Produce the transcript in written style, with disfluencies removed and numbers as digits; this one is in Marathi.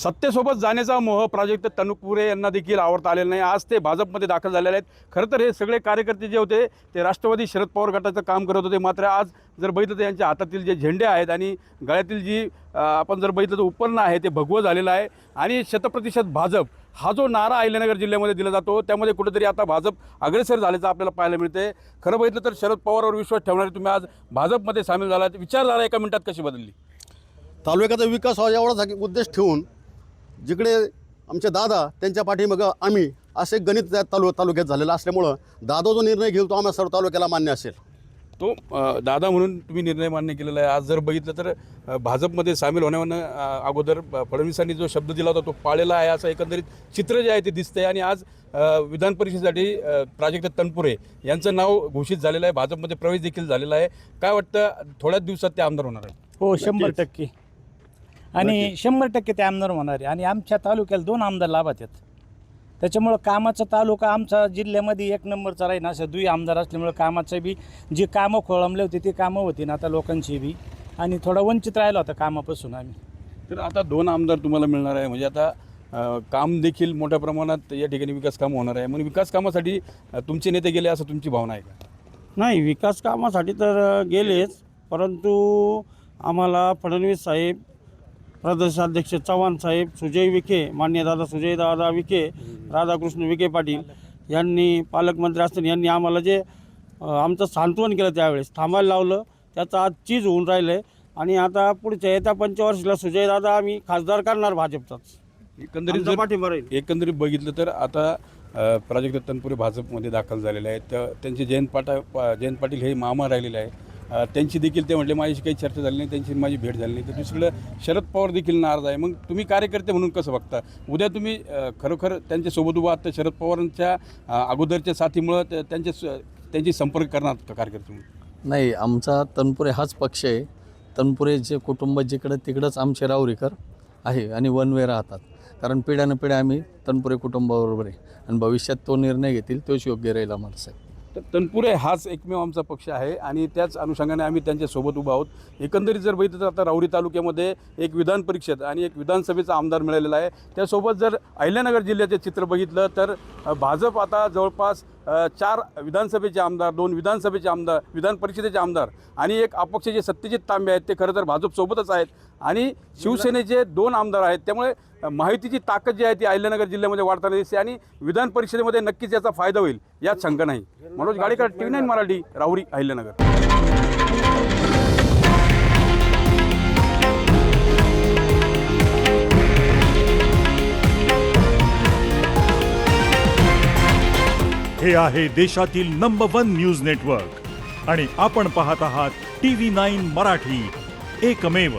सत्तेसोबत जाण्याचा मोह प्राजक्त तनपुरे यांना देखील आवडता आलेला नाही। आज ते भाजपमध्ये दाखल झालेले आहेत। खरं तर हे सगळे कार्यकर्ते जे होते ते राष्ट्रवादी शरद पवार गटाचं काम करत होते, मात्र आज जर बघितलं तर यांच्या हातातील जे झेंडे आहेत आणि गळ्यातील जी आपण जर बघितलं तर उपकरण आहे ते भगवं झालेलं आहे आणि 100% भाजप हा जो नारा अहिल्यानगर जिल्ह्यामध्ये दिला जातो त्यामध्ये कुठेतरी आता भाजप अग्रेसर झाल्याचं आपल्याला पाहायला मिळते। खरं बघितलं तर शरद पवारवर विश्वास ठेवणारे तुम्ही आज भाजपमध्ये सामील झालात, विचारधारा एका मिनिटात कशी बदलली? तालुक्याचा विकास व्हावा एवढाच उद्देश ठेवून जिकडे आमचे दादा त्यांच्या पाठीमागं आम्ही असे गणित त्या तालुक्यात झालेलं असल्यामुळं दादा जो निर्णय घेईल तो आम्हाला सर्व तालुक्याला मान्य असेल। तो दादा म्हणून तुम्ही निर्णय मान्य केलेला आहे। आज जर बघितलं तर भाजपमध्ये सामील होण्यावर अगोदर फडणवीसांनी जो शब्द दिला होता तो पाळलेला आहे असं एकंदरीत चित्र जे आहे ते दिसतंय आणि आज विधान परिषदेसाठी प्राजक्त तनपुरे यांचं नाव घोषित झालेलं आहे, भाजपमध्ये प्रवेश देखील झालेला आहे। काय वाटतं थोड्याच दिवसात ते आमदार होणार आहे? हो 100% आणि 100% ते आमदार होणार आहे आणि आमच्या तालुक्याला 2 आमदार लाभत आहेत। त्याच्यामुळं कामाचा तालुका आमचा जिल्ह्यामध्ये 1 नंबरचा राहील असं 2 आमदार असल्यामुळं कामाचं बी जी कामं खोळंबले होते ती कामं होती ना आता लोकांची बी आणि थोडा वंचित राहिला होता कामापासून आम्ही। तर आता 2 आमदार तुम्हाला मिळणार आहे म्हणजे आता काम देखील मोठ्या प्रमाणात या ठिकाणी विकास कामं होणार आहे। म्हणून विकास कामासाठी तुमचे नेते गेले असं तुमची भावना आहे का? नाही, विकास कामासाठी तर गेलेच, परंतु आम्हाला फडणवीस साहेब, प्रदेशाध्यक्ष चव्हाण साहेब, सुजय विखे, मान्यदादा सुजयदादा विखे, राधाकृष्ण विखे पाटील यांनी पालकमंत्री असताना यांनी आम्हाला जे आमचं सांत्वन केलं त्यावेळेस थांबायला लावलं, त्याचं आज चीज होऊन राहिलं आहे आणि आता पुढच्या येत्या पंचवर्षीला सुजयदादा आम्ही खासदार करणार भाजपचाच। एकंदरीत बघितलं तर आता प्राजक्त तनपुरे भाजपमध्ये दाखल झालेले आहेत, तर त्यांचे जयंत पाटील हे मामा राहिलेले आहे, त्यांची देखील ते म्हटले माझ्याशी काही चर्चा झाली नाही, त्यांची माझी भेट झाली नाही। तर दुसरीकडे शरद पवार देखील नाराज आहे। मग तुम्ही कार्यकर्ते म्हणून कसं बघता? उद्या तुम्ही खरोखर त्यांच्यासोबत उभा आहात तर शरद पवारांच्या अगोदरच्या साथीमुळं त्यांची संपर्क करणार का कार्यकर्ते म्हणून? नाही, आमचा तनपुरे हाच पक्ष आहे। तनपुरेचे कुटुंब जिकडं तिकडंच आमचे राहुरीकर आहे आणि वन वे राहतात, कारण पिढ्यानपिढ्या आम्ही तनपुरे कुटुंबाबरोबर आहे आणि भविष्यात तो निर्णय घेतील तोच योग्य राहील आम्हाला साहेब। तर तनपुरे हाच एकमेव आमचा पक्ष आहे आणि त्याच अनुषंगाने आम्ही त्यांच्यासोबत उभा आहोत। एकंदरीत जर बघितलं तर आता राहुरी तालुक्यामध्ये एक विधान परिषद आणि एक विधानसभेचा आमदार मिळालेला आहे। त्यासोबत जर अहिल्यानगर जिल्ह्याचे चित्र बघितलं तर भाजप आता जवळपास 4 विधानसभेचे आमदार, 2 विधानसभेचे आमदार, विधान परिषदेचे आमदार आणि एक अपक्ष जे सत्यजित तांबे आहेत ते खरं तर भाजपसोबतच आहेत आणि शिवसेनेचे 2 आमदार आहेत। त्यामुळे माहितीची ताकद जी आहे ती अहिल्यानगर जिल्ह्यामध्ये वाढताना दिसते आणि विधान परिषदेमध्ये नक्कीच याचा फायदा होईल यात शंका नाही। मनोज गाडेकर, TV9 मराठी, राहुरी, अहिल्यानगर। हे आहे देशातील नंबर 1 न्यूज नेटवर्क आणि आपण पाहत आहात TV9 मराठी, एकमेव।